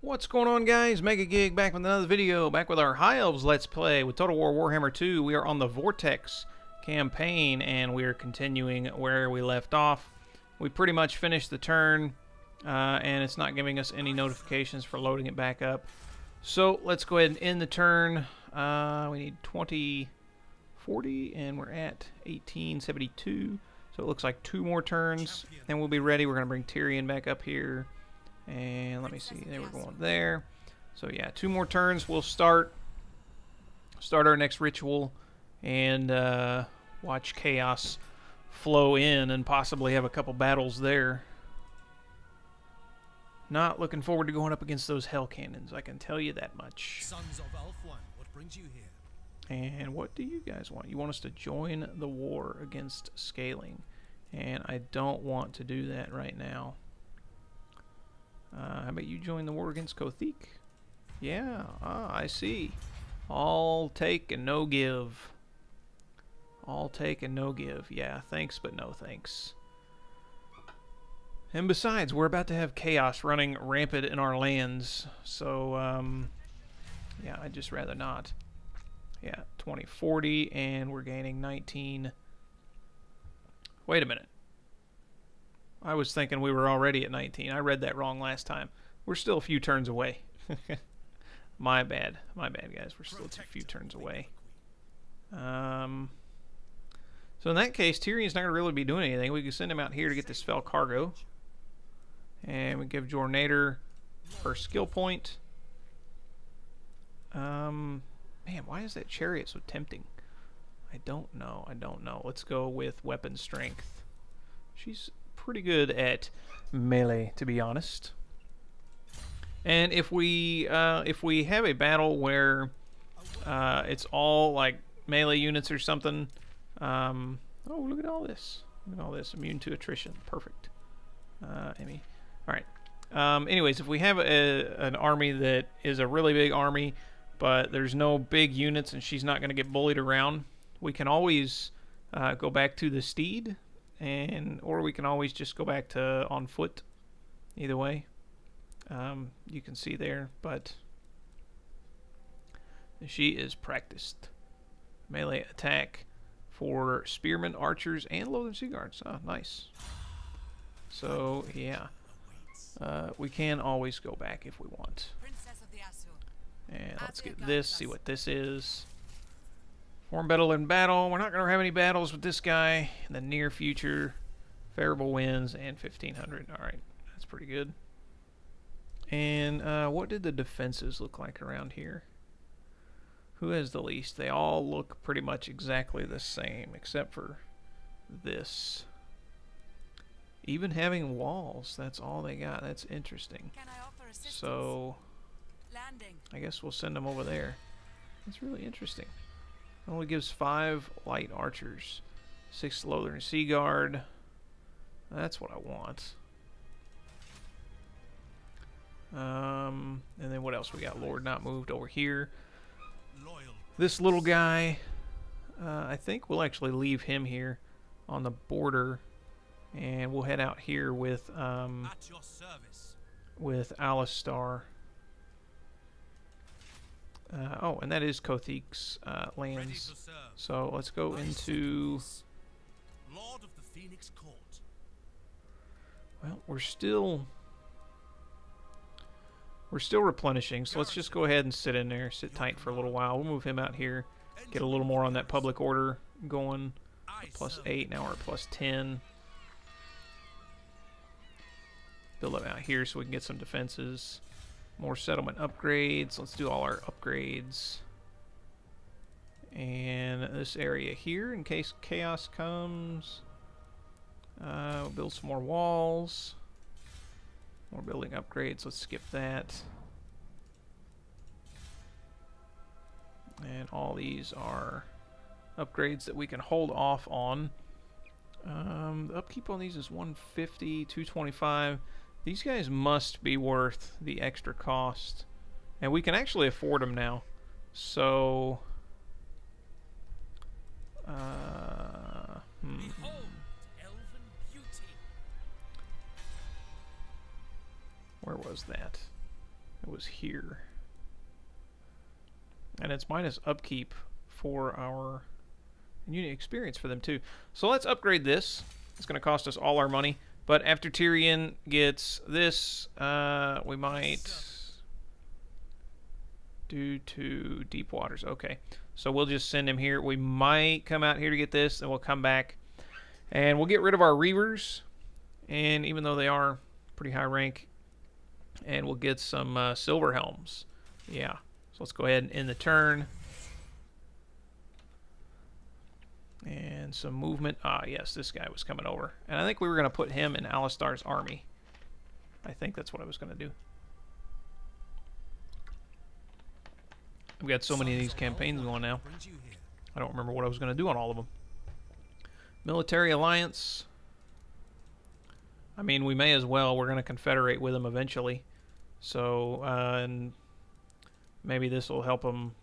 What's going on, guys? Mega Gig back with another video, back with our High Elves Let's Play with Total War Warhammer 2. We are on the Vortex campaign, and we are continuing where we left off. We pretty much finished the turn, and it's not giving us any notifications for loading it back up. So let's go ahead and end the turn. We need 2040, and we're at 1872. So it looks like 2 more turns, and we'll be ready. We're going to bring Tyrion back up here. And let me see, they were going there. So yeah, 2 more turns. We'll start our next ritual and watch chaos flow in and possibly have a couple battles there. Not looking forward to going up against those hell cannons, I can tell you that much. Sons of Elfwan, what brings you here? And what do you guys want? You want us to join the war against scaling, and I don't want to do that right now. How about you join the war against Kothik? Yeah, I see. All take and no give. All take and no give. Yeah, thanks but no thanks. And besides, we're about to have chaos running rampant in our lands. So, yeah, I'd just rather not. Yeah, 2040, and we're gaining 19. Wait a minute. I was thinking we were already at 19. I read that wrong last time. We're still a few turns away. My bad. My bad, guys. We're still a few turns away. So in that case, Tyrion's not going to really be doing anything. We can send him out here to get this fell cargo. And we give Jornator her skill point. Man, why is that chariot so tempting? I don't know. I don't know. Let's go with weapon strength. She's pretty good at melee, to be honest. And if we have a battle where it's all like melee units or something, oh, look at all this! Look at all this. Immune to attrition. Perfect. Emmy. All right. Anyways, if we have an army that is a really big army, but there's no big units and she's not going to get bullied around, we can always go back to the steed. Or we can always just go back to on foot. Either way, you can see there, but she is practiced. Melee attack for spearmen, archers, and lothern sea guards. Oh, nice. So yeah, we can always go back if we want. And let's get this. See what this is. Form battle in battle. We're not going to have any battles with this guy in the near future. Favorable wins and 1500. Alright, that's pretty good. And what did the defenses look like around here? Who has the least? They all look pretty much exactly the same, except for this. Even having walls, that's all they got. That's interesting. So, I guess we'll send them over there. That's really interesting. Only gives 5 light archers, 6 Lothern Sea Guard. That's what I want. And then what else we got? Lord not moved over here. This little guy, I think we'll actually leave him here on the border, and we'll head out here with Alistar. Oh, and that is Kothik's lands. So let's go into. Lord of the Phoenix Court. Well, we're still replenishing. So let's just go ahead and sit in there, sit tight for a little while. We'll move him out here, get a little more on that public order going. +8. Now we're at +10. Build up out here so we can get some defenses. More settlement upgrades. Let's do all our upgrades. And this area here, in case chaos comes. We'll build some more walls. More building upgrades. Let's skip that. And all these are upgrades that we can hold off on. The upkeep on these is 150, 225. These guys must be worth the extra cost. And we can actually afford them now. So, Where was that? It was here. And it's minus upkeep for our unit experience for them too. So let's upgrade this. It's going to cost us all our money. But after Tyrion gets this, we might do to Deep Waters. Okay. So we'll just send him here. We might come out here to get this, and we'll come back. And we'll get rid of our Reavers. And even though they are pretty high rank, and we'll get some Silver Helms. Yeah. So let's go ahead and end the turn. And some movement. Ah, yes, this guy was coming over. And I think we were going to put him in Alistar's army. I think that's what I was going to do. We've got so many of these campaigns going now. I don't remember what I was going to do on all of them. Military alliance. I mean, we may as well. We're going to confederate with them eventually. So, and maybe this will help them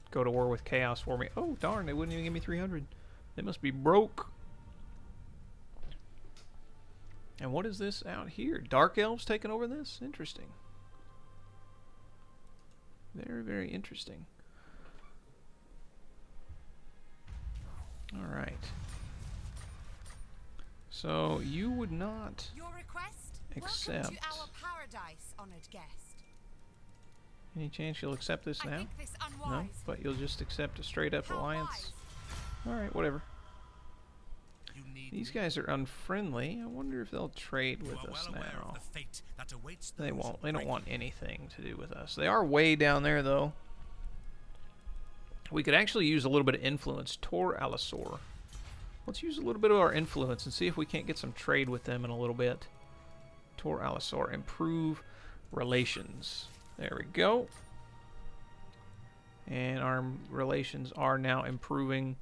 go to war with Chaos for me. Oh, darn, they wouldn't even give me 300. They must be broke. And what is this out here? Dark Elves taking over this? Interesting. Very, very interesting. All right. So you would not Your request? accept. Welcome to our paradise, honored guest. Any chance you'll accept this I now? think this No, unwise. but you'll just accept a straight up How alliance. wise. All right, whatever. You need These guys are unfriendly. I wonder if they'll trade with us now. the fate that awaits They those won't. who They don't break want anything to do with us. They are way down there, though. We could actually use a little bit of influence. Tor Alisor. Let's use a little bit of our influence and see if we can't get some trade with them in a little bit. Tor Alisor. Improve relations. There we go. And our relations are now improving.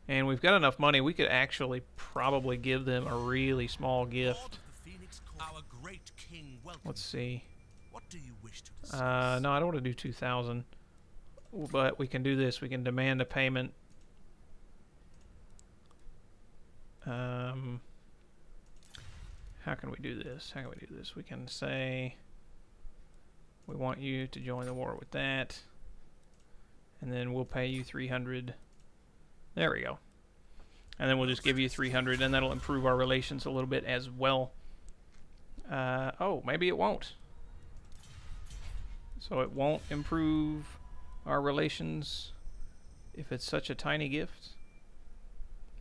And we've got enough money. We could actually probably give them a really small Lord gift. of the Phoenix Court, our great king welcomes Let's you. see. What do you wish to discuss? No, I don't want to do 2,000. But we can do this. We can demand a payment. How can we do this? How can we do this? We can say we want you to join the war with that. And then we'll pay you 300. There we go. And then we'll just give you 300, and that'll improve our relations a little bit as well. Oh, maybe it won't. So it won't improve our relations if it's such a tiny gift.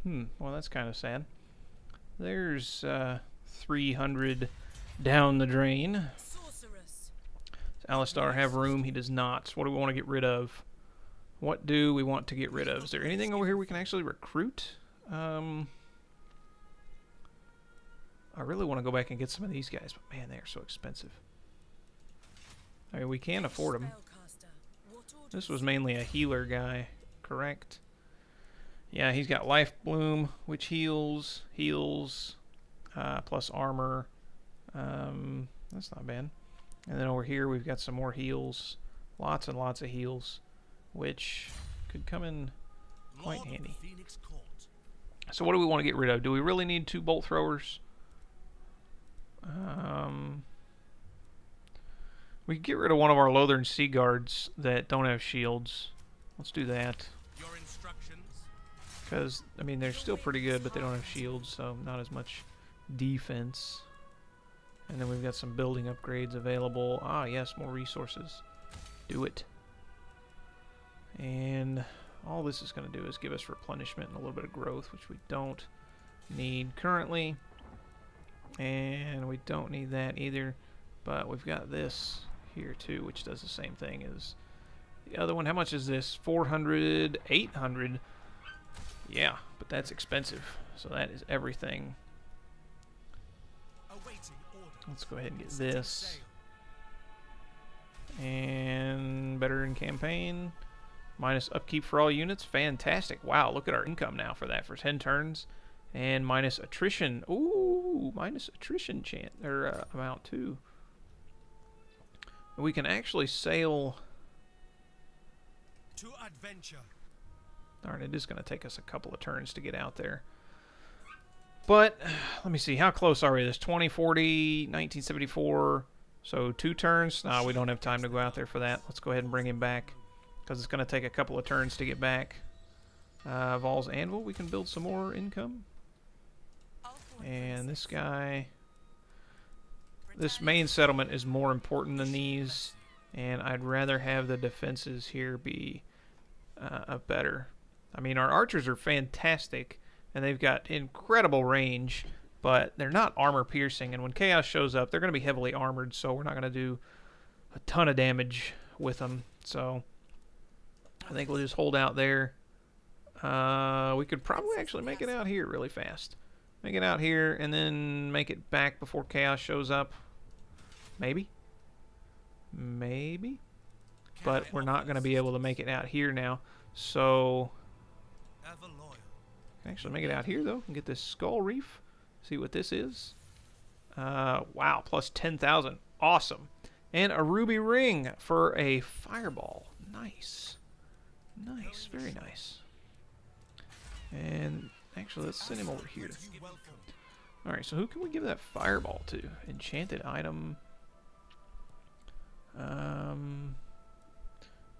Well, that's kind of sad. There's 300 down the drain. Sorceress. Does Alistar have room? He does not. So what do we want to get rid of? What do we want to get rid of? Is there anything over here we can actually recruit? I really want to go back and get some of these guys, but man, they are so expensive. I mean, we can afford them. Spellcaster. What orders? This was mainly a healer guy, correct? Yeah, he's got Life Bloom, which heals, plus armor. That's not bad. And then over here we've got some more heals. Lots and lots of heals, which could come in quite Lord of handy. the Phoenix Court. So what do we want to get rid of? Do we really need 2 bolt throwers? We could get rid of one of our Lothern Sea Guards that don't have shields. Let's do that. Your instructions. Because, I mean, they're still pretty good, but they don't have shields, so not as much defense. And then we've got some building upgrades available. Ah, yes, more resources. Do it. And all this is going to do is give us replenishment and a little bit of growth, which we don't need currently. And we don't need that either. But we've got this here too, which does the same thing as the other one. How much is this? 400, 800. Yeah, but that's expensive. So that is everything. Awaiting orders. Let's go ahead and get Setting this. sail. And better in campaign. Minus upkeep for all units. Fantastic. Wow, look at our income now for that for 10 turns. And minus attrition. Ooh, minus attrition amount too. We can actually sail. To adventure. Darn, it is going to take us a couple of turns to get out there. But, let me see. How close are we? This 2040, 1974, So 2 turns. Nah, we don't have time to go out there for that. Let's go ahead and bring him back, because it's going to take a couple of turns to get back. Vol's Anvil, we can build some more income. And this guy... This main settlement is more important than these, and I'd rather have the defenses here be better. I mean, our archers are fantastic, and they've got incredible range, but they're not armor piercing, and when Chaos shows up, they're going to be heavily armored, so we're not going to do a ton of damage with them. So I think we'll just hold out there. We could probably actually make it out here really fast. Make it out here, and then make it back before Chaos shows up. Maybe. Maybe. But we're not going to be able to make it out here now. So, can actually make it out here, though, and get this Skull Reef. See what this is. Wow, plus 10,000. Awesome. And a ruby ring for a fireball. Nice. Nice. Very nice. And actually, let's send him over here. Alright, so who can we give that fireball to? Enchanted item.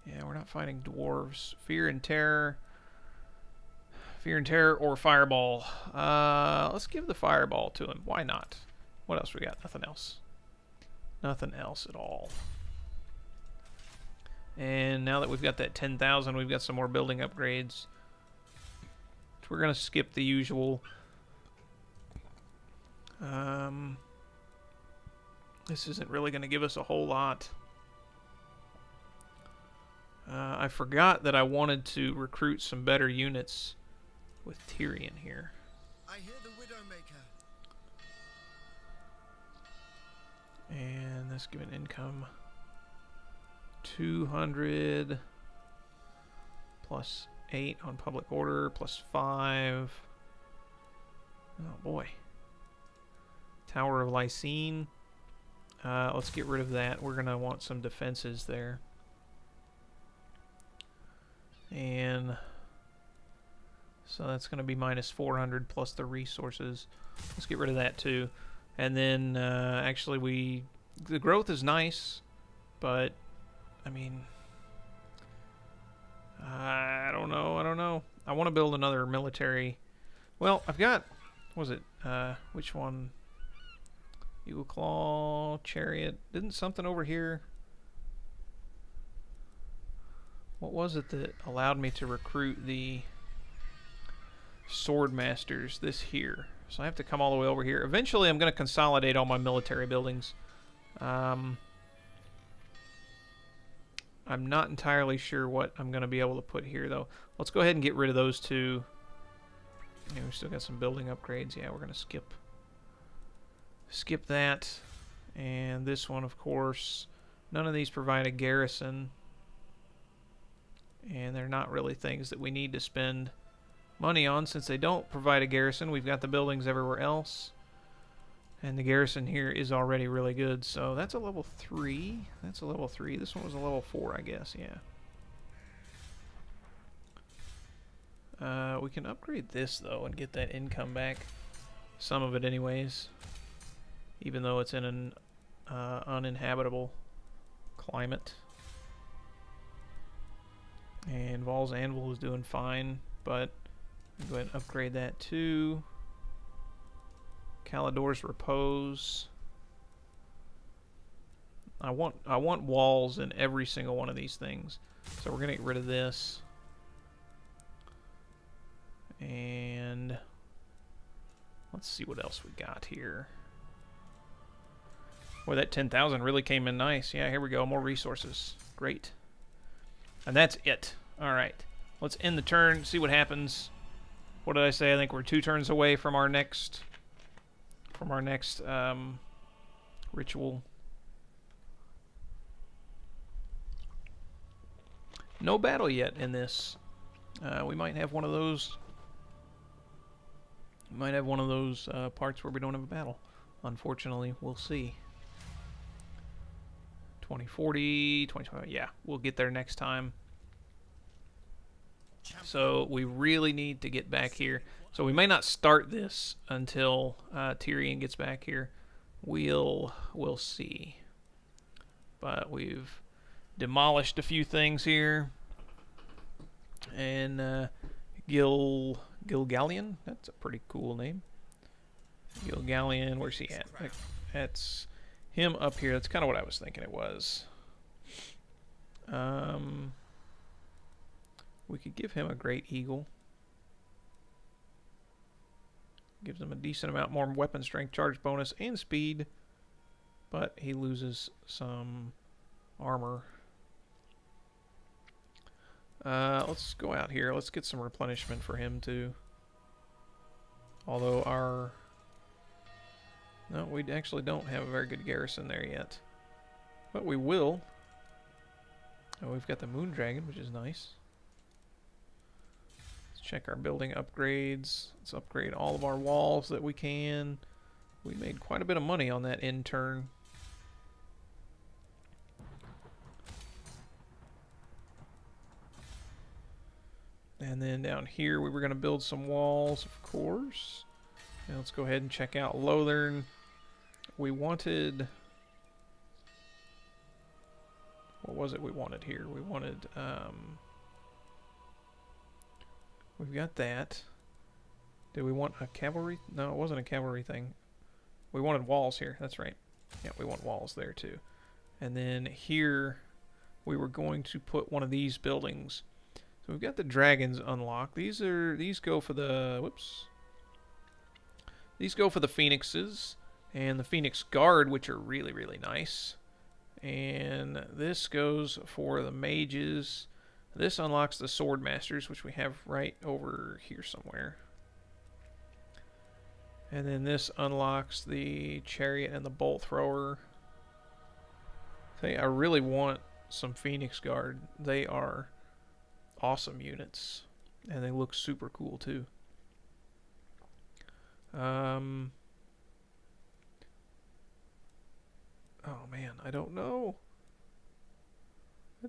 Yeah, we're not fighting dwarves. Fear and terror. Fear and terror or fireball. Let's give the fireball to him. Why not? What else we got? Nothing else. Nothing else at all. And now that we've got that 10,000, we've got some more building upgrades. So we're going to skip the usual. This isn't really going to give us a whole lot. I forgot that I wanted to recruit some better units with Tyrion here. I hear the Widowmaker. And let's give an income 200 plus 8 on public order plus 5. Oh boy. Tower of Lysine. Let's get rid of that. We're gonna want some defenses there. And so that's going to be minus 400 plus the resources. Let's get rid of that too. And then actually the growth is nice, but I mean, I don't know. I want to build another military. Well, I've got, what was it? Which one? Eagle Claw, Chariot. Didn't something over here? What was it that allowed me to recruit the Sword Masters? This here. So I have to come all the way over here. Eventually I'm going to consolidate all my military buildings. I'm not entirely sure what I'm going to be able to put here, though. Let's go ahead and get rid of those two. Yeah, we still got some building upgrades. Yeah, we're going to skip that. And this one, of course. None of these provide a garrison. And they're not really things that we need to spend money on, since they don't provide a garrison. We've got the buildings everywhere else. And the garrison here is already really good. So that's a level 3. That's a level 3. This one was a level 4, I guess. Yeah. We can upgrade this, though, and get that income back. Some of it anyways. Even though it's in an uninhabitable climate. And Vol's Anvil is doing fine, but I'll go ahead and upgrade that too. Calidor's Repose. I want walls in every single one of these things, so we're gonna get rid of this. And let's see what else we got here. Boy, that 10,000 really came in nice. Yeah, here we go. More resources. Great. And that's it. Alright. Let's end the turn, see what happens. What did I say? I think we're 2 turns away from our next ritual. No battle yet in this. We might have one of those. We might have one of those parts where we don't have a battle. Unfortunately, we'll see. 2040, 2020. Yeah, we'll get there next time. So we really need to get back here. So we may not start this until Tyrion gets back here. We'll see. but we've demolished a few things here. And Gilgallion, that's a pretty cool name. Gilgallion, where's he at? That's him up here. That's kind of what I was thinking it was. We could give him a Great Eagle. Gives him a decent amount more weapon strength, charge bonus, and speed. But he loses some armor. Let's go out here. Let's get some replenishment for him too. Although our... No, we actually don't have a very good garrison there yet. But we will. Oh, we've got the Moon Dragon, which is nice. Let's check our building upgrades. Let's upgrade all of our walls that we can. We made quite a bit of money on that intern. And then down here we were going to build some walls, of course. And let's go ahead and check out Lothern. We wanted... What was it we wanted here? We wanted... We've got that. Did we want a cavalry? No, it wasn't a cavalry thing. We wanted walls here. That's right. Yeah, we want walls there too. And then here we were going to put one of these buildings. So we've got the dragons unlocked. These go for the These go for the phoenixes and the phoenix guard, which are really, really nice. And this goes for the mages. This unlocks the sword masters, which we have right over here somewhere. And then this unlocks the chariot and the bolt thrower. I really want some phoenix guard. They are awesome units, and they look super cool too. Oh man, I don't know. I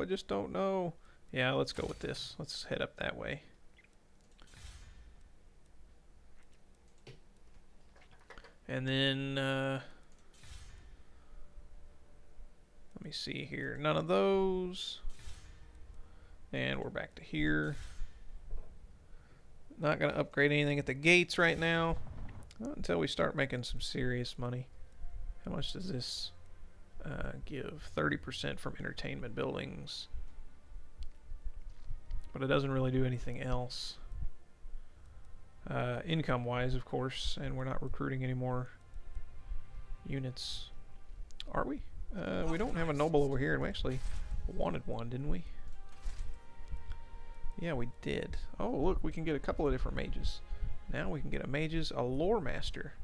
just don't know. Yeah, let's go with this. Let's head up that way. And then let me see here. None of those. And we're back to here. Not going to upgrade anything at the gates right now. Not until we start making some serious money. How much does this give? 30% from entertainment buildings. But it doesn't really do anything else. Income-wise, of course. And we're not recruiting any more units. Are we? We don't have a noble over here. And we actually wanted one, didn't we? Yeah, we did. Oh, look, we can get a couple of different mages. Now we can get a mages, a lore master.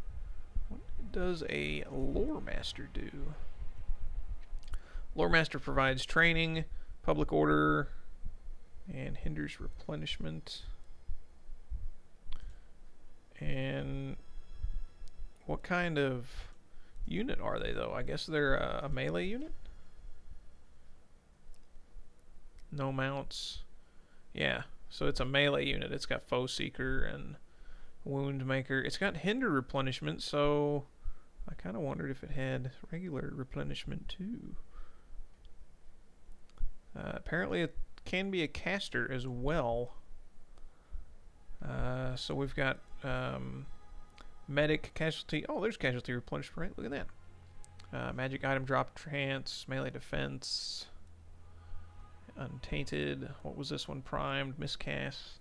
What does a lore master do? Lore master provides training, public order, and hinders replenishment. And what kind of unit are they, though? I guess they're a melee unit? No mounts. Yeah, so it's a melee unit. It's got Foe Seeker and Wound Maker. It's got Hinder Replenishment, so I kind of wondered if it had regular replenishment too. Apparently it can be a caster as well. So we've got Medic, Casualty. Oh, there's Casualty Replenishment, right? Look at that. Magic Item Drop Trance, Melee Defense. Untainted. What was this one? Primed, miscast.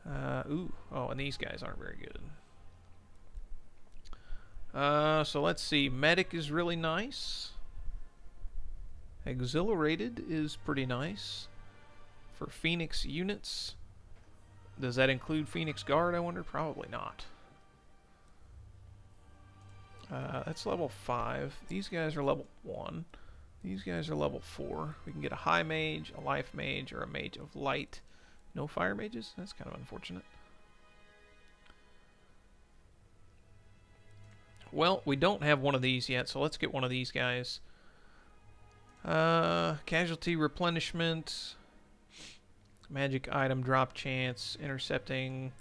Oh, and these guys aren't very good. So let's see. Medic is really nice. Exhilarated is pretty nice. For Phoenix units. Does that include Phoenix Guard, I wonder? Probably not. That's level 5. These guys are level 1. These guys are level 4. We can get a high mage, a life mage, or a mage of light. No fire mages? That's kind of unfortunate. Well, we don't have one of these yet, so let's get one of these guys. Casualty replenishment. Magic item drop chance. Intercepting.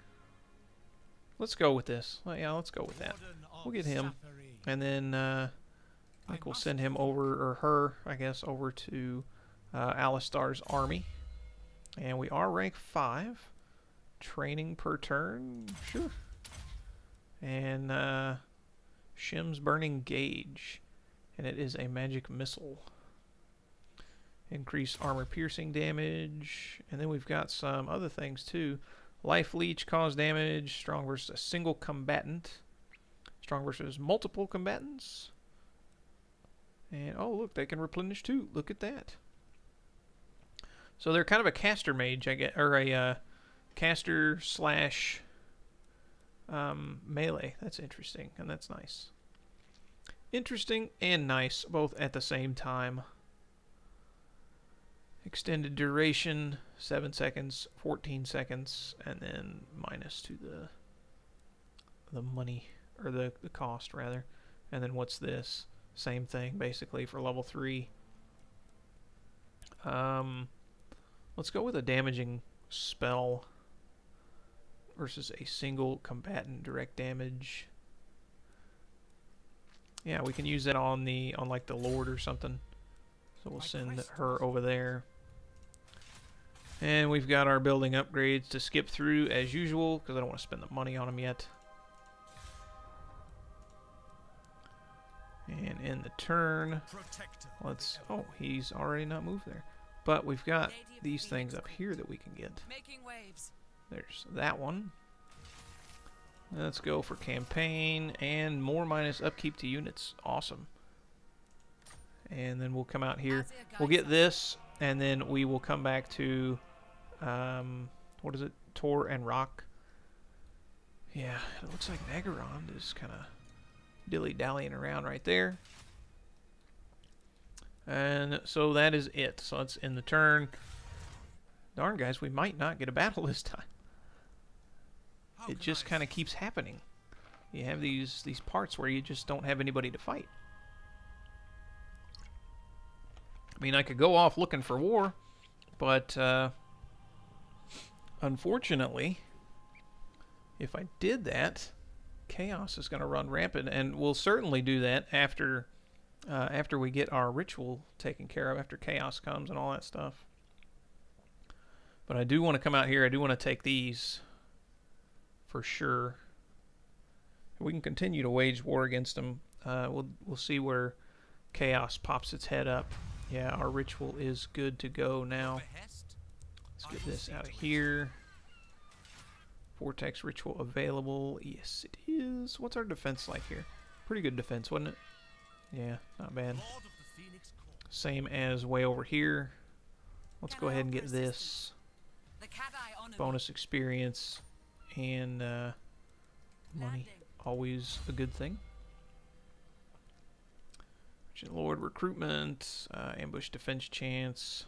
Let's go with this. Well, yeah, let's go with that. We'll get him. And then I think we'll send him over, or her, I guess, over to Alistar's army. And we are rank 5. Training per turn, sure. And Shim's Burning Gauge. And it is a magic missile. Increase armor piercing damage. And then we've got some other things too. Life Leech, cause damage. Strong versus a single combatant. Strong versus multiple combatants. And oh look, they can replenish too. Look at that. So they're kind of a caster mage, I get, or a caster slash melee. That's interesting, and that's nice. Interesting and nice, both at the same time. Extended duration, 7 seconds, 14 seconds, and then minus to the money, or the cost, rather. And then what's this? Same thing, basically, for level 3. Let's go with a damaging spell versus a single combatant direct damage. Yeah, we can use that on like the Lord or something. So we'll send her over there. And we've got our building upgrades to skip through as usual because I don't want to spend the money on them yet. And in the turn, let's... Oh, he's already not moved there. But we've got these things up here that we can get. There's that one. Let's go for campaign and more minus upkeep to units. Awesome. And then we'll come out here. We'll get this, and then we will come back to, what is it? Tor and Rock. Yeah, it looks like Nagarond is kind of dilly-dallying around right there. And so that is it. So it's in the turn. Darn, guys, we might not get a battle this time. It just kind of keeps happening. You have these parts where you just don't have anybody to fight. I mean, I could go off looking for war, but unfortunately, if I did that, chaos is going to run rampant, and we'll certainly do that after we get our ritual taken care of, after chaos comes and all that stuff. But I do want to come out here. I do want to take these for sure. We can continue to wage war against them. We'll see where chaos pops its head up. Yeah, our ritual is good to go now. Let's get this out of here. Vortex ritual available. Yes, it is. What's our defense like here? Pretty good defense, wasn't it? Yeah, not bad. Same as way over here. Let's go ahead and get this. Bonus experience and money. Always a good thing. Lord recruitment, ambush defense chance,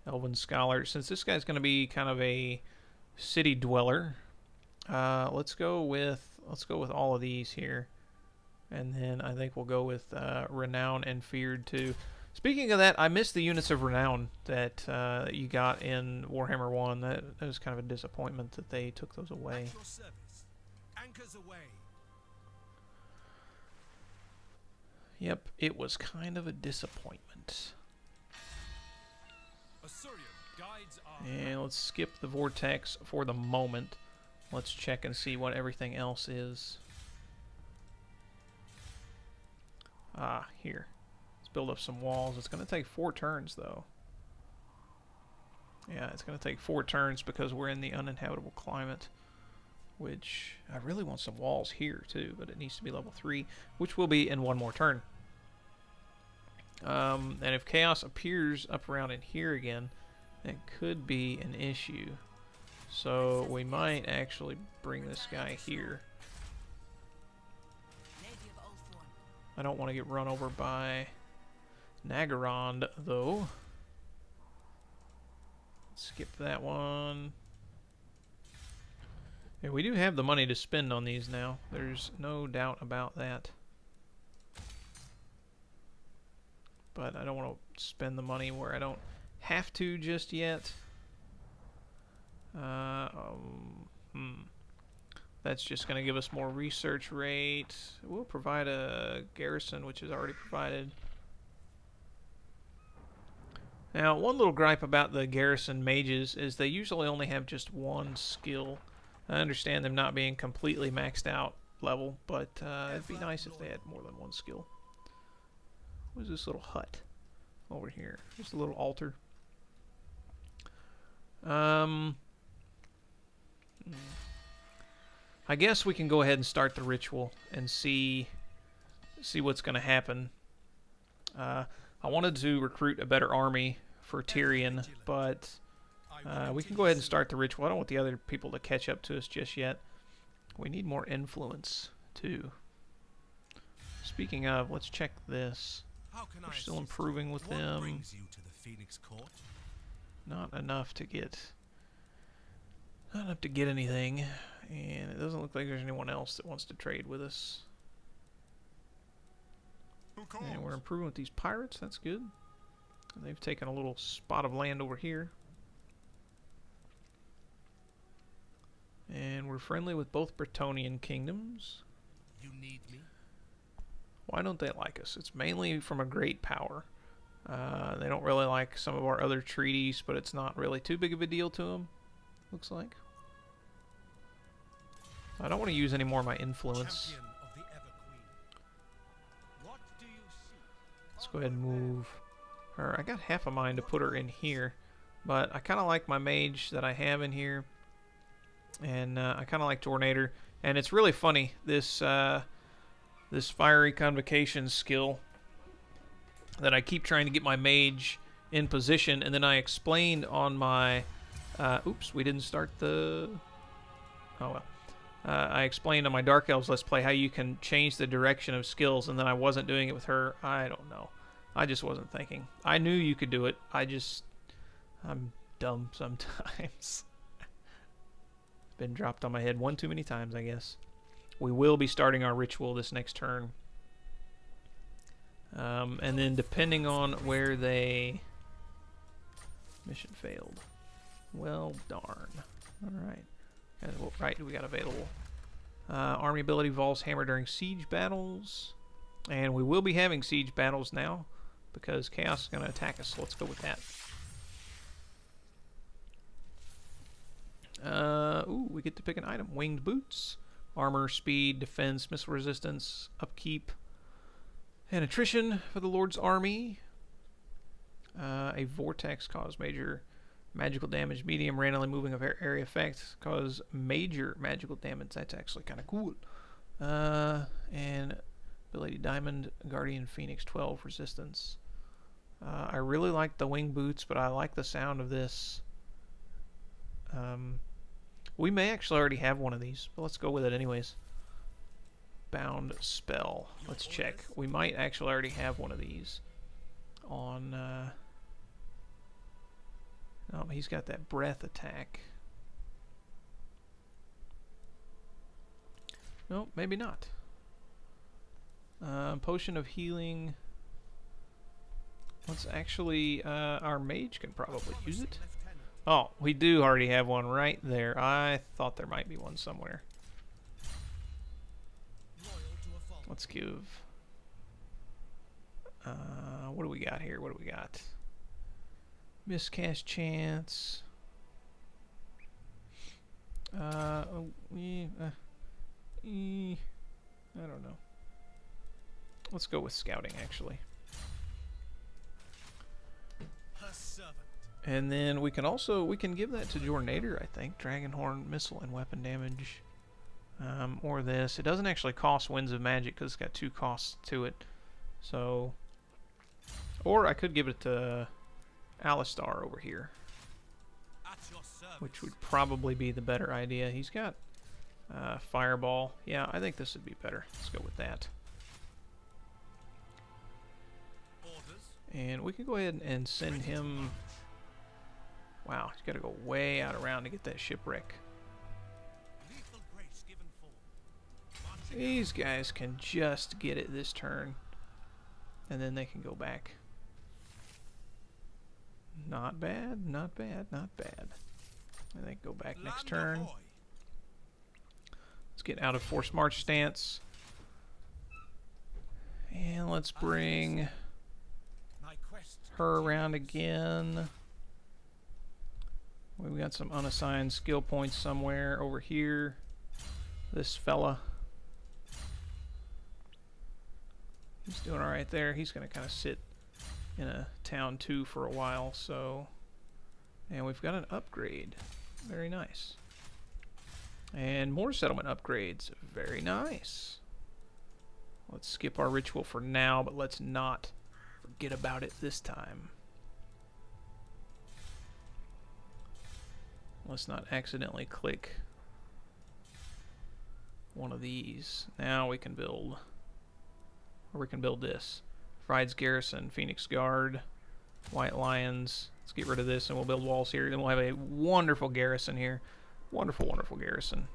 Elven Scholar. Since this guy's going to be kind of a city dweller, let's go with all of these here, and then I think we'll go with Renown and Feared too. Speaking of that, I missed the units of Renown that you got in Warhammer 1. That was kind of a disappointment that they took those away. Anchors away. Yep, it was kind of a disappointment. And let's skip the vortex for the moment. Let's check and see what everything else is. Ah, here. Let's build up some walls. It's going to take 4 turns, though. Yeah, it's going to take 4 turns because we're in the uninhabitable climate. Which, I really want some walls here, too, but it needs to be level 3, which will be in 1 more turn. And if chaos appears up around in here again, that could be an issue. So we might actually bring this guy here. I don't want to get run over by Nagarond, though. Skip that one. Yeah, we do have the money to spend on these now. There's no doubt about that. But I don't want to spend the money where I don't have to just yet. That That's just going to give us more research rate. We'll provide a garrison, which is already provided. Now, one little gripe about the garrison mages is they usually only have just one skill. I understand them not being completely maxed out level, but it'd be nice if they had more than one skill. What is this little hut over here? Just a little altar. I guess we can go ahead and start the ritual and see what's going to happen. I wanted to recruit a better army for Tyrion, but we can go ahead and start the ritual. I don't want the other people to catch up to us just yet. We need more influence, too. Speaking of, let's check this. We're still improving with them. Not enough to get anything, and it doesn't look like there's anyone else that wants to trade with us. And we're improving with these pirates. That's good. They've taken a little spot of land over here. And we're friendly with both Bretonnian kingdoms. You need me? Why don't they like us? It's mainly from a great power. They don't really like some of our other treaties, but it's not really too big of a deal to them, looks like. I don't want to use any more of my influence. Let's go ahead and move her. I got half a mind to put her in here, but I kind of like my mage that I have in here, and I kind of like Tornado. And it's really funny, this this fiery convocation skill that I keep trying to get my mage in position, and then I explained on my oops, we didn't start the oh well. I explained on my Dark Elves Let's Play how you can change the direction of skills, and then I wasn't doing it with her. I don't know. I just wasn't thinking. I knew you could do it. I'm dumb sometimes. Been dropped on my head one too many times, I guess. We will be starting our ritual this next turn. And then depending on where they... Mission failed. Well, darn. Alright. And what right do we got available? Army ability Vol's Hammer during siege battles. And we will be having siege battles now, because Chaos is going to attack us, so let's go with that. Ooh, we get to pick an item. Winged boots, armor, speed, defense, missile resistance, upkeep, and attrition for the Lord's army. A vortex cause major magical damage. Medium randomly moving of area effects cause major magical damage. That's actually kind of cool. And ability Diamond Guardian Phoenix 12 resistance. I really like the wing boots, but I like the sound of this. We may actually already have one of these, but let's go with it anyways. Bound spell. Let's check. We might actually already have one of these on... Oh, he's got that breath attack. No, maybe not. Potion of healing. Let's actually, our mage can probably use it. Oh, we do already have one right there. I thought there might be one somewhere. Let's give... what do we got here? What do we got? Miscast chance. I don't know. Let's go with scouting, actually. And then we can also, we can give that to Jornator, I think. Dragonhorn, missile, and weapon damage. Or this. It doesn't actually cost Winds of Magic because it's got 2 costs to it. So, or I could give it to Alistar over here, which would probably be the better idea. He's got Fireball. Yeah, I think this would be better. Let's go with that. And we can go ahead and send him... Wow, he's got to go way out around to get that shipwreck. These guys can just get it this turn, and then they can go back. Not bad, not bad, not bad. I think go back next turn. Let's get out of forced march stance. And let's bring My quest. her around again. We've got some unassigned skill points somewhere over here. This fella. He's doing alright there. He's going to kind of sit in a town 2 for a while, so... And we've got an upgrade. Very nice. And more settlement upgrades. Very nice. Let's skip our ritual for now, but let's not forget about it this time. Let's not accidentally click one of these. Now we can build, or we can build this. Fried's Garrison, Phoenix Guard, White Lions. Let's get rid of this and we'll build walls here. Then we'll have a wonderful garrison here. Wonderful, wonderful garrison.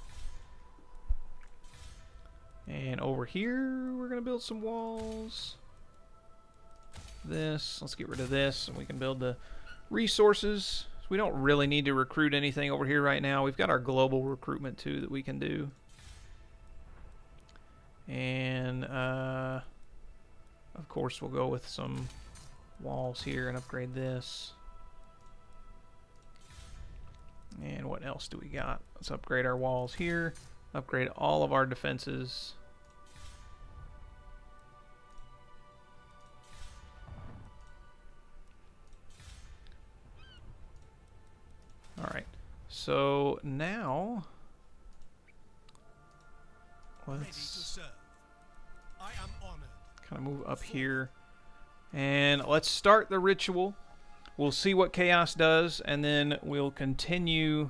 And over here, we're going to build some walls. This, let's get rid of this and we can build the resources. So we don't really need to recruit anything over here right now. We've got our global recruitment too that we can do. And, of course, we'll go with some walls here and upgrade this. And what else do we got? Let's upgrade our walls here. Upgrade all of our defenses. Alright, so now Ready to let's serve. I am honored. kind of move up here and let's start the ritual. We'll see what chaos does and then we'll continue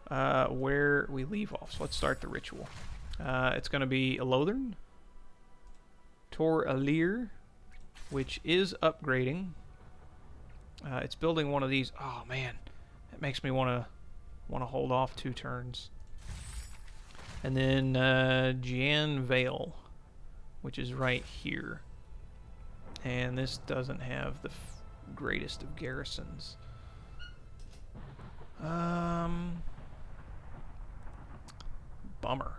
where we leave off. So let's start the ritual. It's going to be a Lothern, Tor Alir, which is upgrading. It's building one of these. Oh man, that makes me want to hold off 2 turns. And then Jan Vale, which is right here. And this doesn't have the greatest of garrisons. Bummer.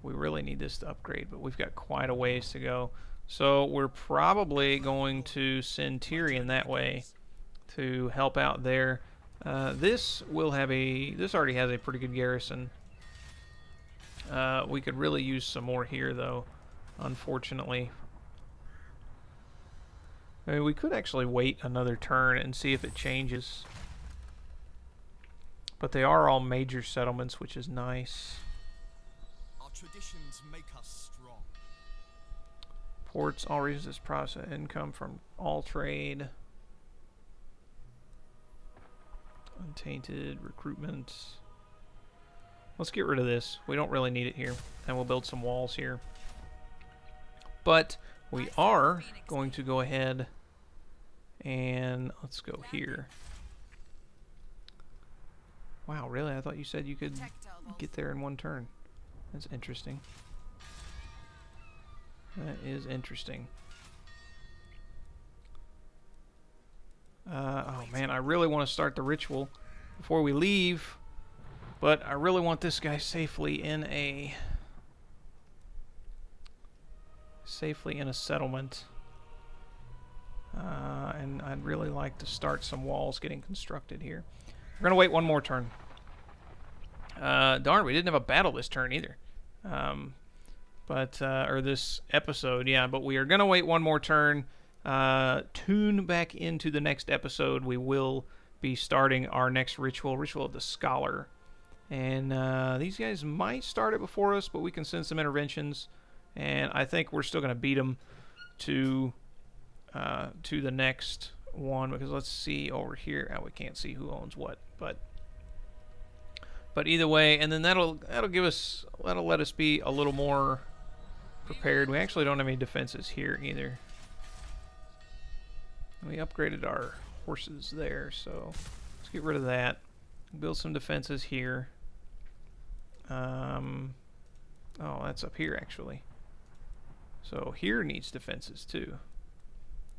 We really need this to upgrade, but we've got quite a ways to go. So we're probably going to send Tyrion that way to help out there. This already has a pretty good garrison. We could really use some more here, though, unfortunately. I mean, we could actually wait another turn and see if it changes. But they are all major settlements, which is nice. Our traditions make us strong. Ports, all resist process income from all trade. Untainted recruitment. Let's get rid of this. We don't really need it here. And we'll build some walls here. But we are going to go ahead and let's go here. Wow, really? I thought you said you could get there in 1 turn. That's interesting. That is interesting. Oh man, I really want to start the ritual before we leave, but I really want this guy safely in a settlement. And I'd really like to start some walls getting constructed here. We're gonna wait 1 more turn. Darn, we didn't have a battle this turn either. Or this episode, yeah, but we are gonna wait 1 more turn. Tune back into the next episode. We will be starting our next ritual, Ritual of the Scholar. And these guys might start it before us, but we can send some interventions. And I think we're still going to beat them to the next one, because let's see over here. Oh, we can't see who owns what, but either way, and then that'll let us be a little more prepared. We actually don't have any defenses here either. We upgraded our horses there, so let's get rid of that. Build some defenses here. Oh, that's up here actually. So here needs defenses too.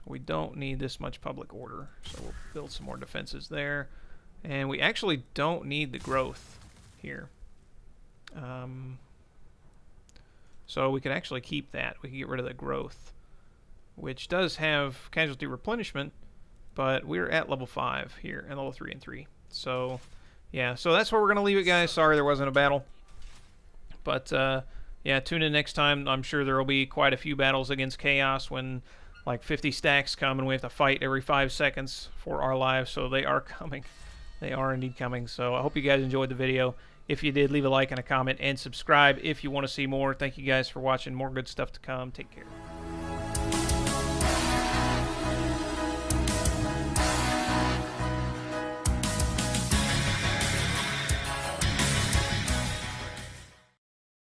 We don't need this much public order, so we'll build some more defenses there. And we actually don't need the growth here. So we could actually keep that. We can get rid of the growth, which does have casualty replenishment, but we're at level 5 here, and level 3 and 3. So, yeah, so that's where we're going to leave it, guys. Sorry there wasn't a battle. But, yeah, tune in next time. I'm sure there will be quite a few battles against Chaos when, like, 50 stacks come and we have to fight every 5 seconds for our lives. So they are coming. They are indeed coming. So I hope you guys enjoyed the video. If you did, leave a like and a comment and subscribe if you want to see more. Thank you guys for watching. More good stuff to come. Take care.